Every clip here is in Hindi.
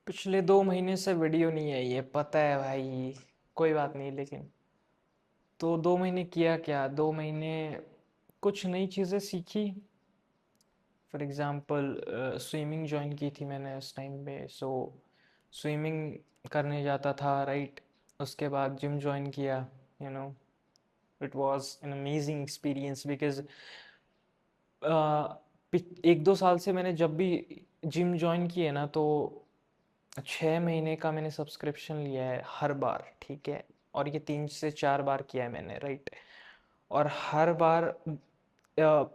पिछले 2 महीने से वीडियो नहीं आई है, पता है भाई। कोई बात नहीं, लेकिन तो 2 महीने किया क्या? 2 महीने कुछ नई चीज़ें सीखी। फॉर एग्ज़ाम्पल स्विमिंग ज्वाइन की थी मैंने उस टाइम पे। सो स्विमिंग करने जाता था, राइट। उसके बाद जिम ज्वाइन किया। You know it was an amazing experience because 1-2 साल से मैंने जब भी जिम ज्वाइन किए ना, तो 6 महीने का मैंने सब्सक्रिप्शन लिया है हर बार, ठीक है। और ये 3 से 4 बार किया है मैंने, राइट। और हर बार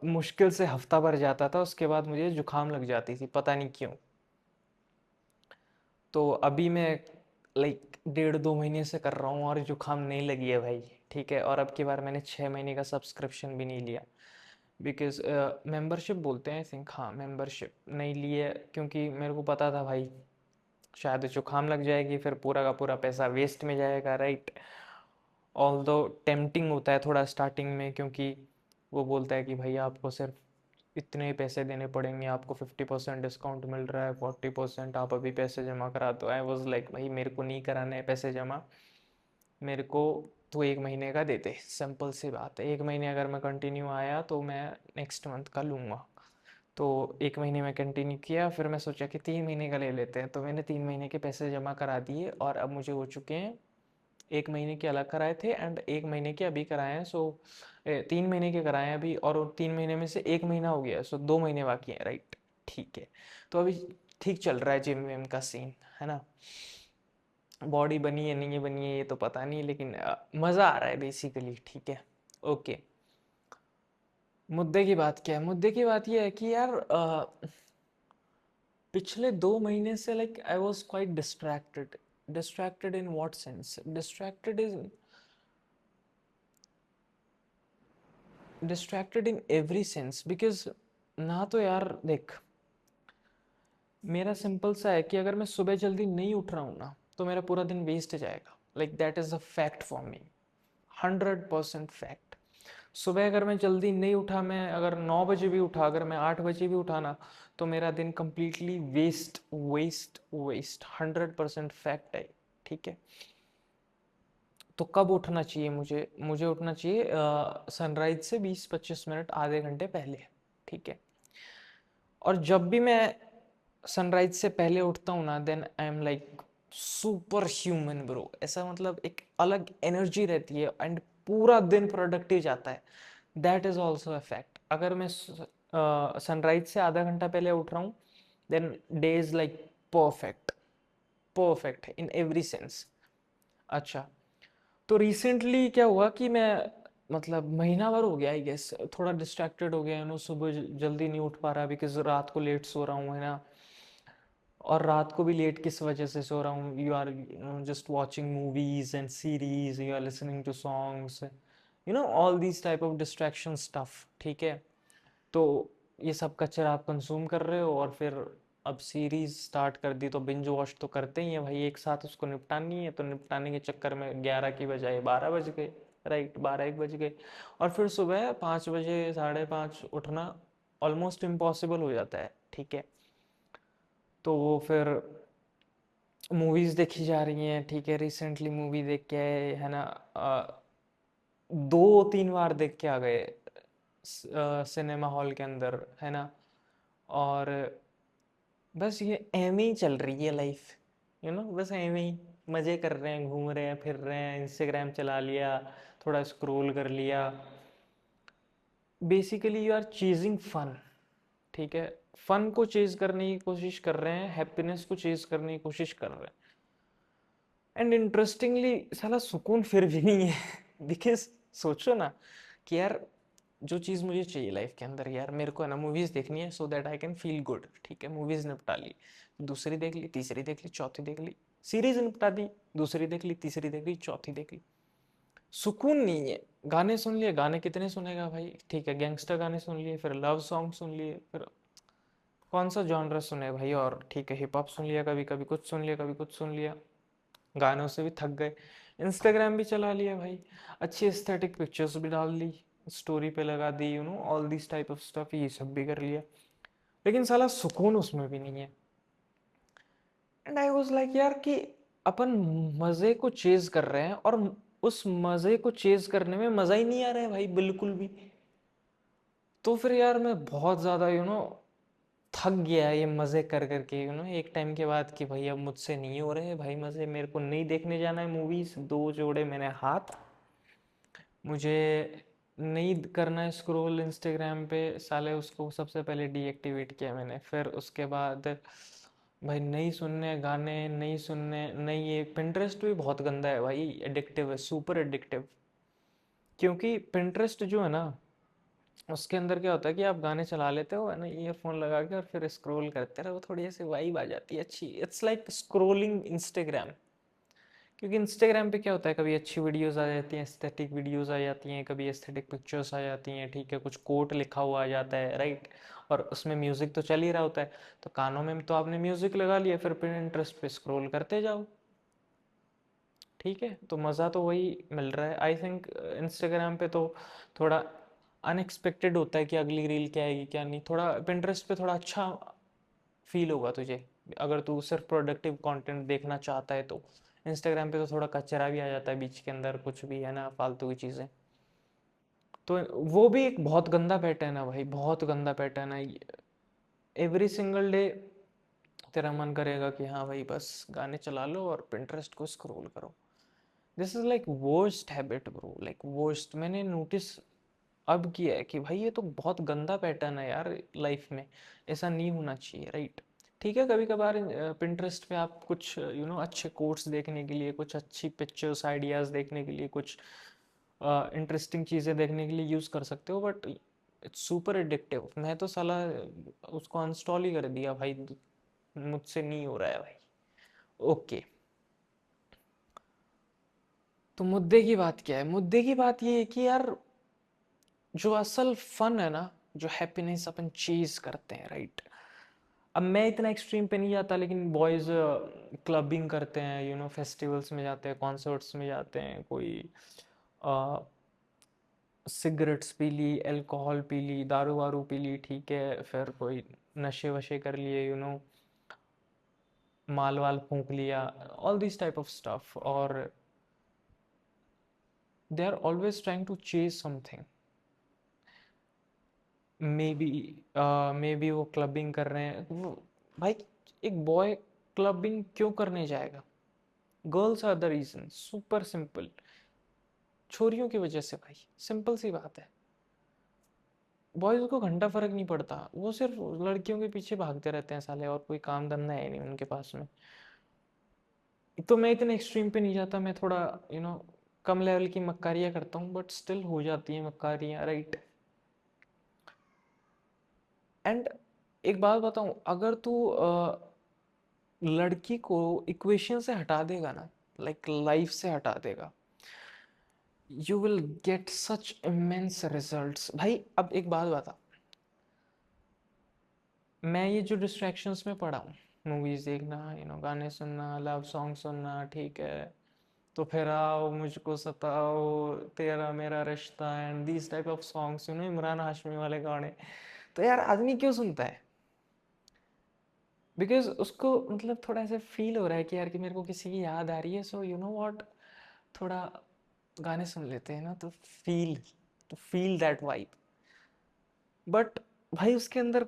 मुश्किल से हफ्ता भर जाता था, उसके बाद मुझे जुकाम लग जाती थी, पता नहीं क्यों। तो अभी मैं लाइक 1.5-2 महीने से कर रहा हूँ और जुकाम नहीं लगी है भाई, ठीक है। और अब की बार मैंने 6 महीने का सब्सक्रिप्शन भी नहीं लिया बिकॉज मेंबरशिप बोलते हैं, आई थिंक, हाँ मेंबरशिप नहीं लिए, क्योंकि मेरे को पता था भाई शायद जुकाम लग जाएगी, फिर पूरा का पूरा पैसा वेस्ट में जाएगा, राइट। ऑल दो टेम्पटिंग होता है थोड़ा स्टार्टिंग में, क्योंकि वो बोलता है कि भाई आपको सिर्फ इतने ही पैसे देने पड़ेंगे, आपको 50% डिस्काउंट मिल रहा है, 40% आप अभी पैसे जमा करा दो। आई वॉज लाइक भाई मेरे को नहीं कराना है पैसे जमा, मेरे को तो 1 महीने का देते, सिंपल सी बात है। 1 महीने अगर मैं कंटिन्यू आया तो मैं नेक्स्ट मंथ का लूँगा। तो 1 महीने में कंटिन्यू किया, फिर मैं सोचा कि 3 महीने का ले लेते हैं, तो मैंने 3 महीने के पैसे जमा करा दिए और अब मुझे हो चुके हैं। 1 महीने के अलग कराए थे एंड 1 महीने के अभी कराए हैं। सो 3 महीने के कराए हैं अभी, और 3 महीने में से 1 महीना हो गया है, सो 2 महीने बाकी हैं, राइट। ठीक है। तो अभी ठीक चल रहा है जिम विम का सीन, है ना। बॉडी बनी है नहीं बनी है ये तो पता नहीं, लेकिन मज़ा आ रहा है बेसिकली, ठीक है। ओके। मुद्दे की बात क्या है? मुद्दे की बात ये है कि यार पिछले 2 महीने से like I was quite distracted. Distracted in what sense? Distracted in every sense, because ना तो यार देख, मेरा सिंपल सा है कि अगर मैं सुबह जल्दी नहीं उठ रहा हूँ ना, तो मेरा पूरा दिन वेस्ट जाएगा। Like that is a fact for me, 100% fact. सुबह अगर मैं जल्दी नहीं उठा, मैं अगर 9 बजे भी उठा, अगर मैं 8 बजे भी उठा ना, तो मेरा दिन completely waste waste waste, 100% fact है, ठीक है। तो कब उठना चाहिए मुझे? मुझे उठना चाहिए सनराइज से 20-25 मिनट, आधे घंटे पहले, ठीक है। और जब भी मैं सनराइज से पहले उठता हूँ ना, then I am like super human bro. ऐसा मतलब एक अलग एनर्जी रहती है एंड पूरा दिन प्रोडक्टिव जाता है। That is also a fact. अगर मैं सनराइज से आधा घंटा पहले उठ रहा हूँ, then day is like perfect, perfect in every sense. अच्छा, तो रिसेंटली क्या हुआ कि मैं मतलब महीना भर हो गया आई गेस, थोड़ा डिस्ट्रैक्टेड हो गया, सुबह जल्दी नहीं उठ पा रहा बिकॉज रात को लेट सो रहा हूँ, है ना। और रात को भी लेट किस वजह से सो रहा हूँ? You are just watching movies and series, you are listening to songs, all these type of distraction stuff, ठीक है। तो ये सब कचरा आप कंज्यूम कर रहे हो, और फिर अब सीरीज स्टार्ट कर दी, तो बिंज वॉच तो करते ही हैं भाई, एक साथ उसको निपटानी है, तो निपटाने के चक्कर में 11 की बजाय 12 बज गए, राइट, 12-1 बज गए। और फिर सुबह 5 बजे, 5:30 उठना ऑलमोस्ट इम्पॉसिबल हो जाता है, ठीक है। तो वो फिर मूवीज़ देखी जा रही हैं, ठीक है। रिसेंटली मूवी देख के आए, है ना। 2-3 बार देख के आ गए सिनेमा हॉल के अंदर, है ना। और बस ये एਵੇਂ ही चल रही है लाइफ, बस एਵੇਂ ही मज़े कर रहे हैं, घूम रहे हैं, फिर रहे हैं, इंस्टाग्राम चला लिया, थोड़ा स्क्रॉल कर लिया। Basically you are chasing fun, ठीक है। फन को चेज करने की कोशिश कर रहे हैं, हैप्पीनेस को चेज करने की कोशिश कर रहे हैं। एंड इंटरेस्टिंगली साला सुकून फिर भी नहीं है बिकॉज सोचो ना कि यार जो चीज़ मुझे चाहिए लाइफ के अंदर, यार मेरे को है ना मूवीज़ देखनी है so that I can feel good, ठीक है। मूवीज़ निपटा ली, दूसरी देख ली, तीसरी देख ली, चौथी देख ली। सीरीज निपटा दी, दूसरी देख ली, तीसरी देख ली, चौथी देख ली। सुकून नहीं है। गाने सुन लिए, गाने कितने सुनेगा भाई, ठीक है। गैंगस्टर गाने सुन लिए, फिर लव सॉन्ग सुन लिए, फिर कौन सा जॉनर सुने भाई, और ठीक है हिप हॉप सुन लिया, कभी कभी कुछ सुन लिया, कभी कुछ सुन लिया। गानों से भी थक गए, इंस्टाग्राम भी चला लिया भाई, अच्छी एस्थेटिक पिक्चर्स भी डाल ली, स्टोरी पे लगा दी, all this type of stuff, ये सब भी कर लिया। लेकिन साला सुकून उसमें भी नहीं है। एंड आई वाज लाइक यार कि अपन मजे को चेज कर रहे हैं और उस मजे को चेज करने में मजा ही नहीं आ रहा है भाई बिल्कुल भी। तो फिर यार मैं बहुत ज्यादा थक गया ये मजे कर करके एक टाइम के बाद कि भाई अब मुझसे नहीं हो रहे भाई मजे, मेरे को नहीं देखने जाना है मूवीज, दो जोड़े मैंने हाथ, मुझे नहीं करना है स्क्रॉल इंस्टाग्राम पे साले। उसको सबसे पहले डीएक्टिवेट किया मैंने, फिर उसके बाद भाई नहीं सुनने गाने, नहीं सुनने, नहीं, ये पिंटरेस्ट भी बहुत गंदा है भाई, एडिक्टिव है, सुपर एडिक्टिव। क्योंकि पिंटरेस्ट जो है ना, उसके अंदर क्या होता है कि आप गाने चला लेते हो है ना ईयरफोन लगा के, और फिर स्क्रॉल करते रहो, थोड़ी ऐसी वाइब आ जाती है अच्छी, इट्स लाइक स्क्रोलिंग इंस्टाग्राम। क्योंकि इंस्टाग्राम पे क्या होता है, कभी अच्छी वीडियोस आ जाती हैं, एस्थेटिक वीडियोस आ जाती हैं, कभी एस्थेटिक पिक्चर्स आ जाती हैं, ठीक है, कुछ कोट लिखा हुआ आ जाता है, राइट, और उसमें म्यूजिक तो चल ही रहा होता है, तो कानों में तो आपने म्यूजिक लगा लिया, फिर पिंटरेस्ट पे स्क्रॉल करते जाओ, ठीक है, तो मज़ा तो वही मिल रहा है आई थिंक। इंस्टाग्राम पे तो थोड़ा अनएक्सपेक्टेड होता है कि अगली रील क्या आएगी क्या नहीं, थोड़ा पिंटरेस्ट पे थोड़ा अच्छा फील होगा तुझे, अगर तू सिर्फ प्रोडक्टिव कंटेंट देखना चाहता है तो। इंस्टाग्राम पे तो थोड़ा कचरा भी आ जाता है बीच के अंदर, कुछ भी है ना, फालतू की चीज़ें, तो वो भी एक बहुत गंदा पैटर्न है भाई, बहुत गंदा पैटर्न है। एवरी सिंगल डे तेरा मन करेगा कि हाँ भाई बस गाने चला लो और पिंटरेस्ट को स्क्रॉल करो। This is like worst habit bro, like worst, मैंने नोटिस अब किया है कि भाई ये तो बहुत गंदा पैटर्न है यार लाइफ में, ऐसा नहीं होना चाहिए, राइट। ठीक है, कभी कभार पिंटरेस्ट पे आप कुछ अच्छे कोट्स देखने के लिए, कुछ अच्छी पिक्चर्स आइडियाज देखने के लिए, कुछ इंटरेस्टिंग चीज़ें देखने के लिए यूज़ कर सकते हो, बट इट्स सुपर एडिक्टिव। मैं तो साला उसको अनस्टॉल ही कर दिया भाई, मुझसे नहीं हो रहा है भाई। ओके, तो मुद्दे की बात क्या है, मुद्दे की बात ये है कि यार जो असल फन है ना, जो हैप्पीनेस अपन चीज करते हैं, राइट। अब मैं इतना एक्सट्रीम पे नहीं जाता, लेकिन बॉयज क्लबिंग करते हैं, फेस्टिवल्स में जाते हैं, कॉन्सर्ट्स में जाते हैं, कोई सिगरेट्स पी ली, अल्कोहल पी ली, दारू वारू पी ली, ठीक है, फिर कोई नशे वशे कर लिए, माल वाल फूंक लिया, all this type of stuff, और they are always trying to chase something. Maybe maybe वो क्लबिंग कर रहे हैं भाई, एक बॉय क्लबिंग क्यों करने जाएगा? Girls are the reason, super simple, छोरियों की वजह से भाई, सिंपल सी बात है। बॉयज को घंटा फर्क नहीं पड़ता, वो सिर्फ लड़कियों के पीछे भागते रहते हैं साले, और कोई काम धंधा है नहीं उनके पास में। तो मैं इतने एक्सट्रीम पे नहीं जाता, मैं थोड़ा कम लेवल की मक्कारियाँ करता हूँ, बट स्टिल हो जाती हैं मक्कारियाँ, राइट। एंड एक बात बताऊं, अगर तू लड़की को इक्वेशन से हटा देगा ना, लाइक लाइफ से हटा देगा, you will get such immense results भाई। अब एक बात बता, मैं ये जो डिस्ट्रैक्शंस में पड़ा हूँ, मूवीज देखना, गाने सुनना, लव सॉन्ग सुनना, ठीक है, तो फिर आओ मुझको सताओ, तेरा मेरा रिश्ता, and these type of songs, Imran Hashmi वाले गाने, तो यार आदमी क्यों सुनता है? बिकॉज उसको मतलब थोड़ा ऐसे फील हो रहा है कि यार कि मेरे को किसी की याद आ रही है, सो यू नो व्हाट, थोड़ा गाने सुन लेते हैं ना, तो फील दैट वाइब। बट भाई उसके अंदर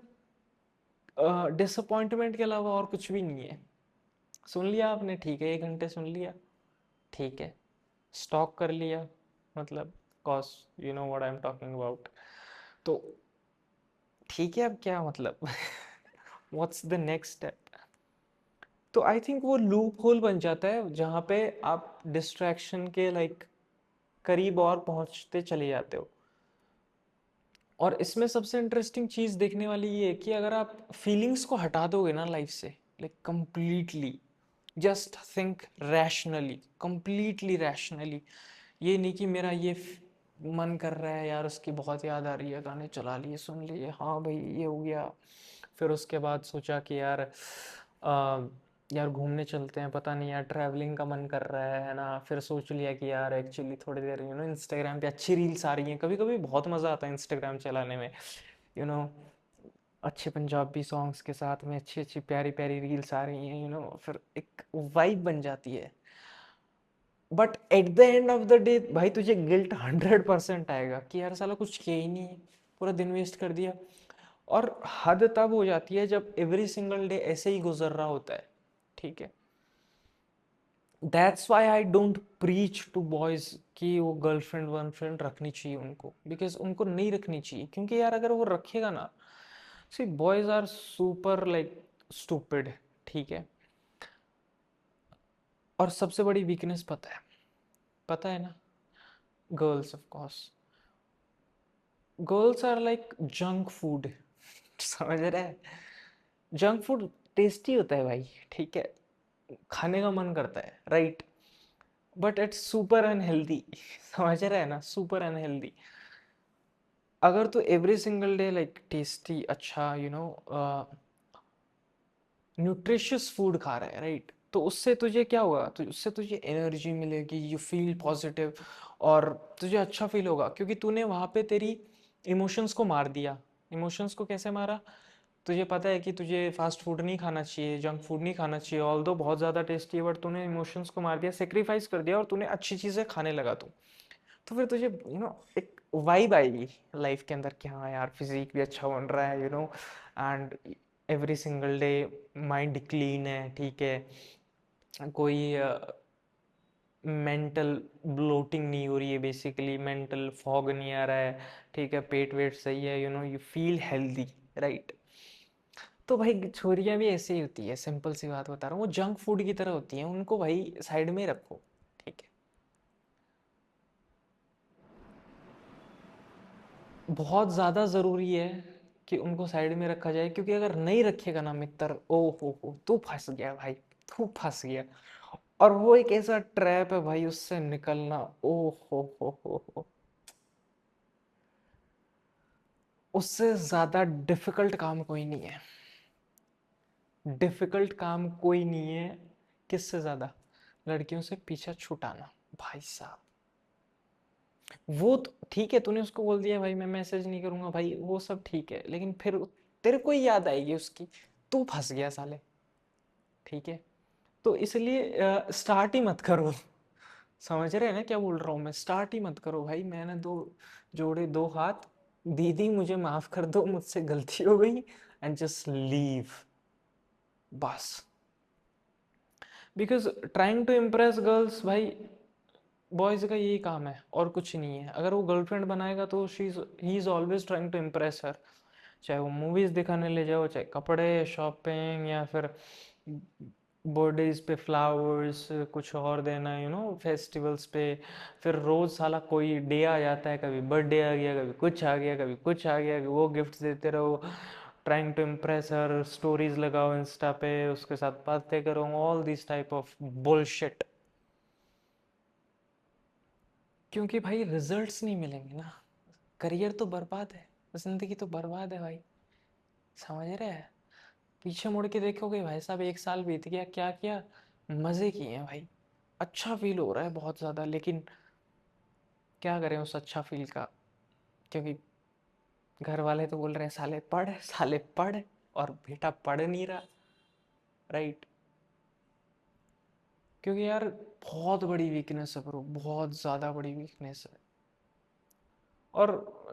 डिसअपॉइंटमेंट के अलावा और कुछ भी नहीं है। सुन लिया आपने, ठीक है, 1 घंटे सुन लिया, ठीक है, स्टॉक कर लिया, मतलब cause you know what I am talking about, तो ठीक है, अब क्या मतलब व्हाट्स द नेक्स्ट स्टेप? तो आई थिंक वो लूप होल बन जाता है जहाँ पे आप डिस्ट्रैक्शन के लाइक करीब और पहुंचते चले जाते हो। और इसमें सबसे इंटरेस्टिंग चीज देखने वाली ये है कि अगर आप फीलिंग्स को हटा दोगे ना लाइफ से, like completely, just think rationally, completely rationally, ये नहीं कि मेरा ये मन कर रहा है यार, उसकी बहुत याद आ रही है, गाने चला लिए, सुन लिए, हाँ भाई ये हो गया, फिर उसके बाद सोचा कि यार घूमने चलते हैं, पता नहीं यार ट्रैवलिंग का मन कर रहा है ना, फिर सोच लिया कि यार एक्चुअली थोड़ी देर इंस्टाग्राम पे अच्छी रील्स आ रही हैं, कभी कभी बहुत मज़ा आता है इंस्टाग्राम चलाने में, यू नो अच्छे पंजाबी सॉन्ग्स के साथ में अच्छी अच्छी प्यारी प्यारी रील्स आ रही हैं, फिर एक वाइब बन जाती है। But at the end of the day भाई तुझे गिल्ट 100% आएगा कि यार साला कुछ किया ही नहीं है, पूरा दिन वेस्ट कर दिया। और हद तब हो जाती है जब एवरी सिंगल डे ऐसे ही गुजर रहा होता है, ठीक है। That's why I don't preach to boys कि वो गर्लफ्रेंड वर्लफ्रेंड रखनी चाहिए उनको, बिकॉज उनको नहीं रखनी चाहिए, क्योंकि यार अगर वो रखेगा ना, see boys are super like stupid, ठीक है। और सबसे बड़ी वीकनेस पता है ना, girls of course, girls are like junk food. समझ रहे हैं? जंक फूड टेस्टी होता है भाई, ठीक है, खाने का मन करता है, right, but it's super unhealthy. समझ रहे हैं ना, सुपर अनहेल्दी। अगर तू every single day like tasty अच्छा न्यूट्रिशियस फूड खा रहा है, राइट, तो उससे तुझे क्या होगा, तो उससे तुझे एनर्जी मिलेगी, यू फील पॉजिटिव, और तुझे अच्छा फील होगा, क्योंकि तूने वहाँ पे तेरी इमोशंस को मार दिया। इमोशंस को कैसे मारा? तुझे पता है कि तुझे फास्ट फूड नहीं खाना चाहिए, जंक फूड नहीं खाना चाहिए, ऑल्दो बहुत ज़्यादा टेस्टी है, बट तूने इमोशंस को मार दिया, सेक्रीफाइस कर दिया, और तूने अच्छी चीज़ें खाने लगा तू। तो फिर तुझे एक वाइब आएगी लाइफ के अंदर कि हाँ यार फिजिक भी अच्छा बन रहा है, and every single day mind clean है, ठीक है, कोई मेंटल ब्लोटिंग नहीं हो रही है, बेसिकली मेंटल फॉग नहीं आ रहा है, ठीक है, पेट वेट सही है, यू फील हेल्दी, राइट। तो भाई छोरियां भी ऐसे ही होती है, सिंपल सी बात बता रहा हूँ, वो जंक फूड की तरह होती हैं, उनको भाई साइड में रखो, ठीक है। बहुत ज़्यादा ज़रूरी है कि उनको साइड में रखा जाए, क्योंकि अगर नहीं रखेगा ना मित्र, ओ हो तू फंस गया भाई, तू फंस गया। और वो एक ऐसा ट्रैप है भाई, उससे निकलना, ओ हो, उससे ज़्यादा डिफिकल्ट काम कोई नहीं है। डिफिकल्ट काम कोई नहीं है। किससे ज़्यादा? लड़कियों से पीछा छुटाना, भाई साहब। वो तो ठीक है, तूने उसको बोल दिया भाई मैं मैसेज नहीं करूंगा, भाई वो सब ठीक है, लेकिन फिर तेरे को ही याद आएगी उसकी, तू फंस गया साले, ठीक है। तो इसलिए स्टार्ट ही मत करो। समझ रहे हैं ना क्या बोल रहा हूँ मैं? स्टार्ट ही मत करो भाई, मैंने दो जोड़े दो हाथ, दीदी मुझे माफ कर दो, मुझसे गलती हो गई, एंड जस्ट लीव, बस। Because trying to impress girls भाई, बॉयज का यही काम है और कुछ नहीं है। अगर वो गर्लफ्रेंड बनाएगा तो she he is always trying to impress her, चाहे वो मूवीज दिखाने ले जाओ, चाहे कपड़े शॉपिंग, या फिर बर्थडेज पे फ्लावर्स कुछ और देना, फेस्टिवल्स पे। फिर रोज साला कोई डे आ जाता है, कभी बर्थडे आ गया, कभी कुछ आ गया, कभी कुछ आ गया, वो गिफ्ट देते रहो, trying to impress her, stories लगाओ इंस्टा पे, उसके साथ बातें करो, all this type of bullshit. क्योंकि भाई रिजल्ट्स नहीं मिलेंगे ना, करियर तो बर्बाद है, जिंदगी तो बर्बाद है भाई। समझ रहे हैं? पीछे मुड़ के देखोगे भाई साहब, 1 साल बीत गया, क्या किया? मजे किए हैं भाई, अच्छा फील हो रहा है बहुत ज़्यादा, लेकिन क्या करें उस अच्छा फील का, क्योंकि घर वाले तो बोल रहे हैं साले पढ़ साले पढ़, और बेटा पढ़ नहीं रहा, राइट। क्योंकि यार बहुत बड़ी वीकनेस है ब्रो, बहुत ज़्यादा बड़ी वीकनेस है। और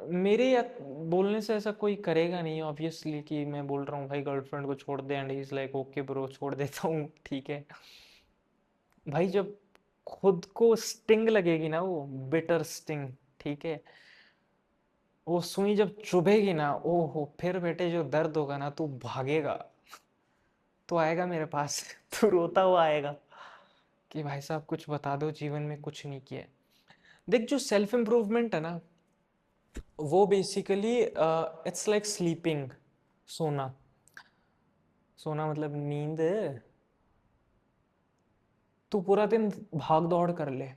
मेरे या बोलने से ऐसा कोई करेगा नहीं ऑब्वियसली, कि मैं बोल रहा हूँ भाई गर्लफ्रेंड को छोड़ दे, and he is like okay bro छोड़ देता हूँ, ठीक है। भाई जब खुद को स्टिंग लगेगी ना, वो बिटर स्टिंग, ठीक है, वो सुई जब चुभेगी ना, ओहो, फिर बेटे जो दर्द होगा ना, तू भागेगा, तू आएगा मेरे पास। तू रोता हुआ आएगा कि भाई साहब कुछ बता दो, जीवन में कुछ नहीं किया है। देख, जो सेल्फ इम्प्रूवमेंट है ना, वो बेसिकली इट्स लाइक स्लीपिंग, सोना। सोना मतलब नींद। तू पूरा दिन भाग दौड़ कर ले,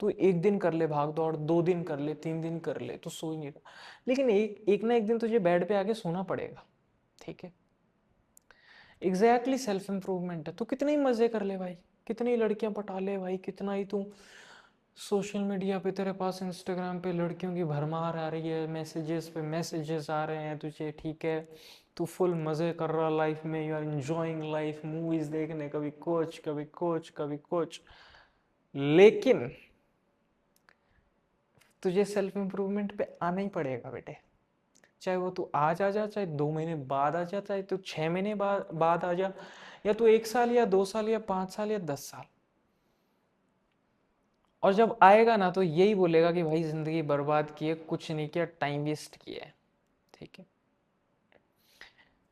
तू एक दिन कर ले भाग दौड़, 2 दिन कर ले, 3 दिन कर ले, तू सो ही नहीं रहा, लेकिन एक एक ना एक दिन तुझे बेड पे आके सोना पड़ेगा, ठीक है। एग्जैक्टली सेल्फ इम्प्रूवमेंट है। तू कितने ही मजे कर ले भाई, कितनी लड़कियां पटा ले भाई, कितना ही तू सोशल मीडिया पे तेरे पास इंस्टाग्राम पे लड़कियों की भरमार आ रही है, मैसेजेस पे मैसेजेस आ रहे हैं तुझे, ठीक है। तू फुल मज़े कर रहा लाइफ में, you are enjoying life, movies देखने, कभी कुछ कभी कुछ कभी कुछ। लेकिन तुझे सेल्फ इम्प्रूवमेंट पे आना ही पड़ेगा बेटे। चाहे वो तू आज आ जा, चाहे 2 महीने बाद आ जा, चाहे तू 6 महीने बाद आ जा, या तू 1 साल या 2 साल या 5 साल या 10 साल। और जब आएगा ना तो यही बोलेगा कि भाई जिंदगी बर्बाद की है, कुछ नहीं किया, टाइम वेस्ट किया है, ठीक है।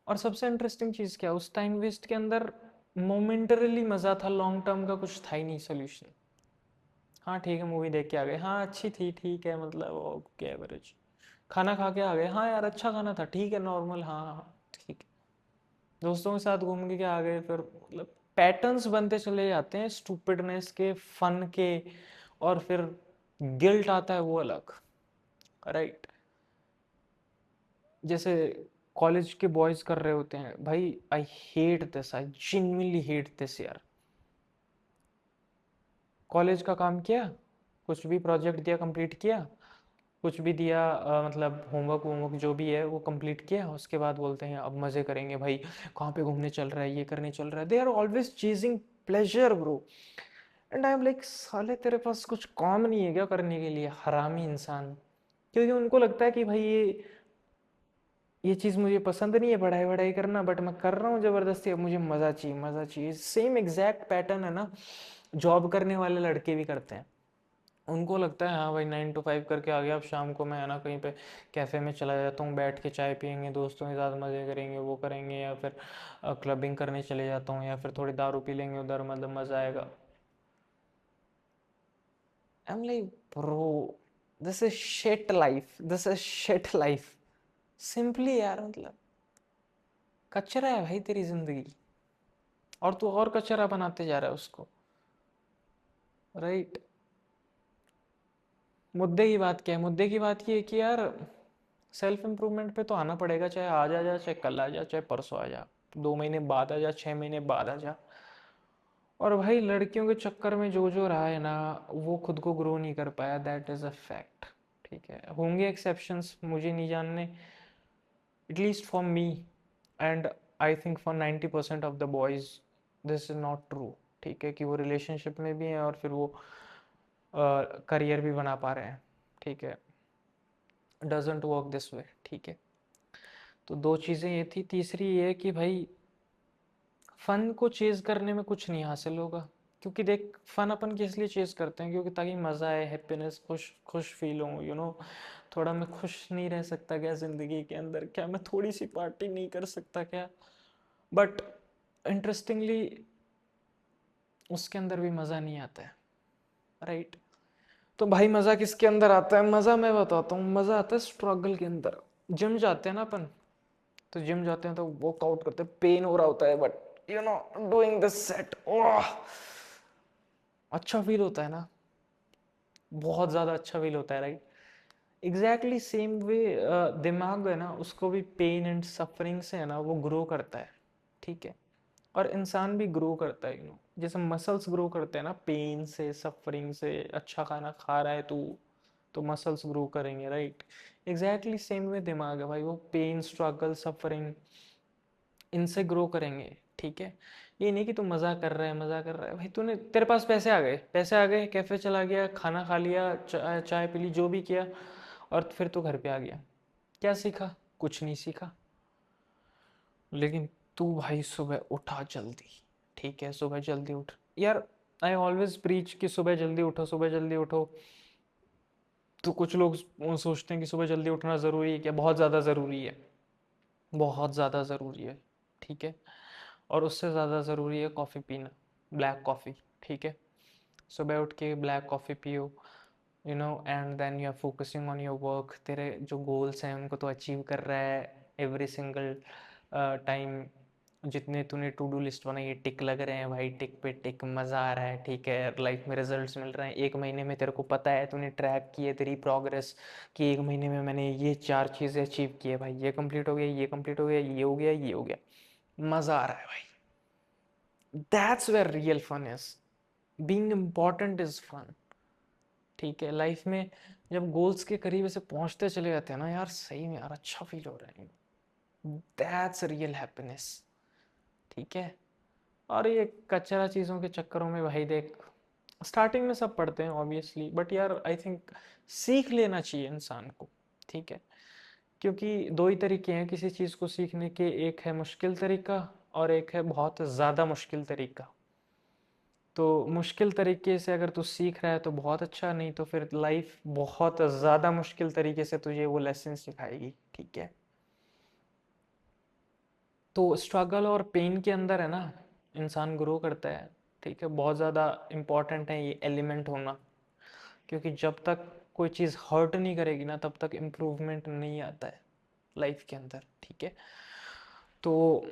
और सबसे इंटरेस्टिंग चीज़ क्या, उस टाइम वेस्ट के अंदर मोमेंटरली मज़ा था, लॉन्ग टर्म का कुछ था ही नहीं सोल्यूशन। हाँ ठीक है, मूवी देख के आ गए, हाँ अच्छी थी, ठीक है, मतलब ओके एवरेज। खाना खा के आ गए, हाँ यार अच्छा खाना था, ठीक है नॉर्मल, हाँ हाँ ठीक है। दोस्तों के साथ घूम के आ गए, फिर मतलब पैटर्न्स बनते चले जाते हैं स्टूपिडनेस के, फन के। और फिर गिल्ट आता है, वो अलग, राइट। जैसे कॉलेज के बॉयज कर रहे होते हैं भाई, I hate this, I genuinely hate this यार। कॉलेज का काम किया, कुछ भी प्रोजेक्ट दिया कंप्लीट किया, कुछ भी दिया, मतलब होमवर्क वोमवर्क जो भी है वो कंप्लीट किया, उसके बाद बोलते हैं अब मज़े करेंगे भाई, कहाँ पे घूमने चल रहा है, ये करने चल रहा है। They are always chasing pleasure bro. And I am like, साले तेरे पास कुछ काम नहीं है क्या करने के लिए, हरामी इंसान। क्योंकि उनको लगता है कि भाई ये चीज़ मुझे पसंद नहीं है, पढ़ाई वढ़ाई करना, बट मैं कर रहा हूँ ज़बरदस्ती, अब मुझे मज़ा चाहिए, मज़ा चाहिए। सेम एग्जैक्ट पैटर्न है ना, जॉब करने वाले लड़के भी करते हैं। उनको लगता है हाँ भाई 9 to 5 करके आ गया, अब शाम को मैं है ना कहीं पे कैफ़े में चला जाता हूँ, बैठ के चाय पियेंगे, दोस्तों के साथ मज़े करेंगे, वो करेंगे, या फिर क्लबिंग करने चले जाता हूँ, या फिर थोड़ी दारू पी लेंगे उधर, मतलब मज़ा आएगा। आई am like bro, this is shit life, this is shit life, simply यार, मतलब कचरा है भाई तेरी जिंदगी, और तू और कचरा बनाते जा रहा है उसको, राइट। मुद्दे की बात क्या है, मुद्दे की बात ये है कि यार सेल्फ इम्प्रूवमेंट पे तो आना पड़ेगा, चाहे आज आ जा, चाहे कल आ जा, चाहे परसों आ जा, 2 महीने बाद आ जा, 6 महीने बाद आ जा। और भाई लड़कियों के चक्कर में जो जो रहा है ना, वो खुद को ग्रो नहीं कर पाया, दैट इज़ अ फैक्ट। ठीक है, होंगे एक्सेप्शंस, मुझे नहीं जानने, at least for me, and I think for 90% of the boys this is not true. ठीक है, कि वो रिलेशनशिप में भी हैं और फिर वो करियर भी बना पा रहे हैं, ठीक है। डजेंट वर्क दिस वे, ठीक है। तो दो चीज़ें ये थी, तीसरी ये है कि भाई फन को चेज करने में कुछ नहीं हासिल होगा। क्योंकि देख, फन अपन किस लिए चेज करते हैं, क्योंकि ताकि मज़ा आए, हैप्पीनेस, खुश खुश फील हो, थोड़ा मैं खुश नहीं रह सकता क्या ज़िंदगी के अंदर, क्या मैं थोड़ी सी पार्टी नहीं कर सकता क्या। बट इंटरेस्टिंगली उसके अंदर भी मज़ा नहीं आता है, राइट। तो भाई मज़ा किसके अंदर आता है, मज़ा मैं बताता हूँ, मज़ा आता है स्ट्रगल के अंदर। जिम जाते हैं ना अपन, तो जिम जाते हैं तो वर्कआउट करते हैं, पेन हो रहा होता है, बट डूइंग द सेट, ओह अच्छा फील होता है ना, बहुत ज़्यादा अच्छा फील होता है, राइट। एग्जैक्टली सेम वे दिमाग है ना, उसको भी पेन एंड सफरिंग से है ना वो ग्रो करता है, ठीक है। और इंसान भी ग्रो करता है, जैसे मसल्स ग्रो करते हैं ना, पेन से, सफरिंग से। अच्छा खाना खा रहा है तू, तो मसल्स ग्रो करेंगे, राइट। एग्जैक्टली सेम वे दिमाग है भाई, वो पेन, स्ट्रगल, सफरिंग, इनसे ग्रो करेंगे, ठीक है। ये नहीं कि तू मज़ा कर रहा है, मज़ा कर रहा है भाई, तूने, तेरे पास पैसे आ गए, पैसे आ गए, कैफ़े चला गया, खाना खा लिया, चाय चाय पी ली, जो भी किया, और फिर तू घर पे आ गया, क्या सीखा, कुछ नहीं सीखा। लेकिन तू भाई सुबह उठा जल्दी, ठीक है, सुबह जल्दी उठ यार। आई ऑलवेज प्रीच कि सुबह जल्दी उठो, सुबह जल्दी उठो। तो कुछ लोग सोचते हैं कि सुबह जल्दी उठना ज़रूरी है क्या, बहुत ज़्यादा ज़रूरी है, बहुत ज़्यादा ज़रूरी है, ठीक है। और उससे ज़्यादा ज़रूरी है कॉफ़ी पीना, ब्लैक कॉफ़ी, ठीक है। सुबह उठ के ब्लैक कॉफ़ी पियो, and then you are focusing on your work, तेरे जो गोल्स हैं उनको तो अचीव कर रहा है एवरी सिंगल टाइम। जितने तूने टू डू लिस्ट बनाई है, टिक लग रहे हैं भाई, टिक पे टिक, मज़ा आ रहा है, ठीक है, लाइफ में रिजल्ट्स मिल रहे हैं। 1 महीने में तेरे को पता है, तूने ट्रैक की है तेरी प्रोग्रेस, कि 1 महीने में मैंने ये 4 चीज़ें अचीव की है भाई, ये कंप्लीट हो गया, ये कंप्लीट हो गया, ये हो गया, ये हो गया, मज़ा आ रहा है भाई। That's where real fun is, being important is fun, ठीक है, लाइफ में जब गोल्स के करीब ऐसे पहुंचते चले जाते हैं ना यार, सही में यार अच्छा फील हो रहा है, दैट्स रियल हैप्पीनेस। ठीक है। और ये कचरा चीज़ों के चक्करों में भाई देख, स्टार्टिंग में सब पढ़ते हैं ऑब्वियसली, बट यार आई थिंक सीख लेना चाहिए इंसान को। ठीक है, क्योंकि दो ही तरीके हैं किसी चीज़ को सीखने के, एक है मुश्किल तरीका और एक है बहुत ज़्यादा मुश्किल तरीका। तो मुश्किल तरीके से अगर तू सीख रहा है तो बहुत अच्छा, नहीं तो फिर लाइफ बहुत ज़्यादा मुश्किल तरीके से तुझे वो लेसन सिखाएगी। ठीक है, तो स्ट्रगल और पेन के अंदर है ना इंसान ग्रो करता है। ठीक है, बहुत ज़्यादा इम्पॉर्टेंट है ये एलिमेंट होना, क्योंकि जब तक कोई चीज़ हर्ट नहीं करेगी ना तब तक इम्प्रूवमेंट नहीं आता है लाइफ के अंदर। ठीक है, तो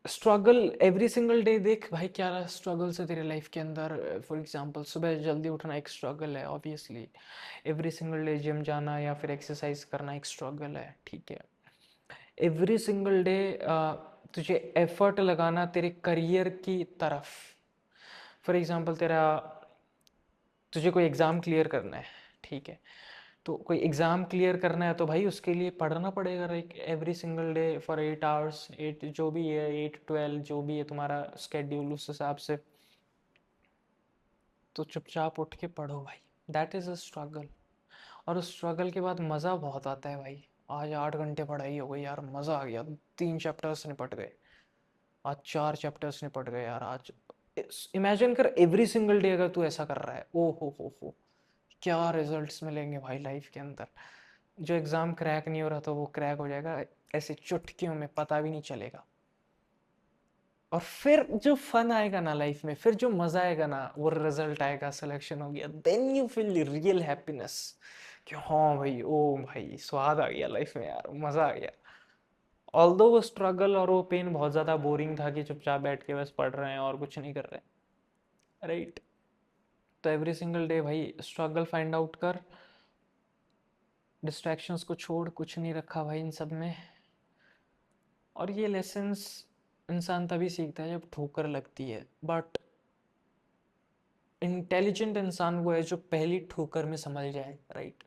स्ट्रगल एवरी सिंगल डे, देख भाई क्या स्ट्रगल्स है तेरे लाइफ के अंदर। फॉर एग्जांपल सुबह जल्दी उठना एक स्ट्रगल है obviously, every single day gym जाना या फिर एक्सरसाइज करना एक स्ट्रगल है। ठीक है, एवरी सिंगल डे तुझे एफर्ट लगाना तेरे करियर की तरफ। फॉर एग्जांपल तेरा, तुझे कोई एग्ज़ाम क्लियर करना है। ठीक है, तो कोई एग्ज़ाम क्लियर करना है तो भाई उसके लिए पढ़ना पड़ेगा like every single day for 8 hours, 8 जो भी है, 8 12 जो भी है तुम्हारा स्केड्यूल उस हिसाब से, तो चुपचाप उठ के पढ़ो भाई। That is a struggle. और उस स्ट्रगल के बाद मज़ा बहुत आता है भाई। आज 8 घंटे पढ़ाई हो गई यार, मज़ा आ गया, 3 चैप्टर्स निपट गए, आज 4 चैप्टर्स निपट गए यार आज। इमेजिन कर एवरी सिंगल डे अगर तू ऐसा कर रहा है, ओ हो क्या रिजल्ट्स मिलेंगे भाई लाइफ के अंदर। जो एग्ज़ाम क्रैक नहीं हो रहा तो वो क्रैक हो जाएगा ऐसे चुटकियों में, पता भी नहीं चलेगा। और फिर जो फन आएगा ना लाइफ में, फिर जो मज़ा आएगा ना, वो रिजल्ट आएगा, सिलेक्शन हो गया, then you feel real happiness कि हाँ भाई, ओ भाई स्वाद आ गया लाइफ में यार, मज़ा आ गया। ऑल्दो वो स्ट्रगल और वो पेन बहुत ज़्यादा बोरिंग था कि चुपचाप बैठ के बस पढ़ रहे हैं और कुछ नहीं कर रहे हैं, राइट। तो एवरी सिंगल डे भाई स्ट्रगल फाइंड आउट कर, डिस्ट्रैक्शंस को छोड़, कुछ नहीं रखा भाई इन सब में। और ये लेसन्स इंसान तभी सीखता है जब ठोकर लगती है, बट इंटेलिजेंट इंसान वो है जो पहली ठोकर में समझ जाए, राइट।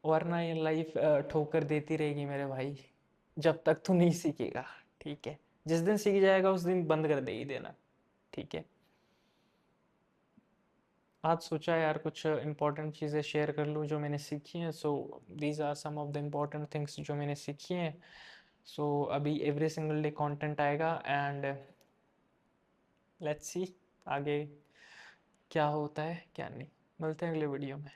वरना ये लाइफ ठोकर देती रहेगी मेरे भाई, जब तक तू नहीं सीखेगा। ठीक है, जिस दिन सीख जाएगा उस दिन बंद कर देगी देना। ठीक है, आज सोचा यार कुछ इंपॉर्टेंट चीज़ें शेयर कर लूँ जो मैंने सीखी हैं। So these are some of the important things जो मैंने सीखी हैं। सो अभी एवरी सिंगल डे कंटेंट आएगा एंड लेट्स सी आगे क्या होता है क्या नहीं। मिलते हैं अगले वीडियो में।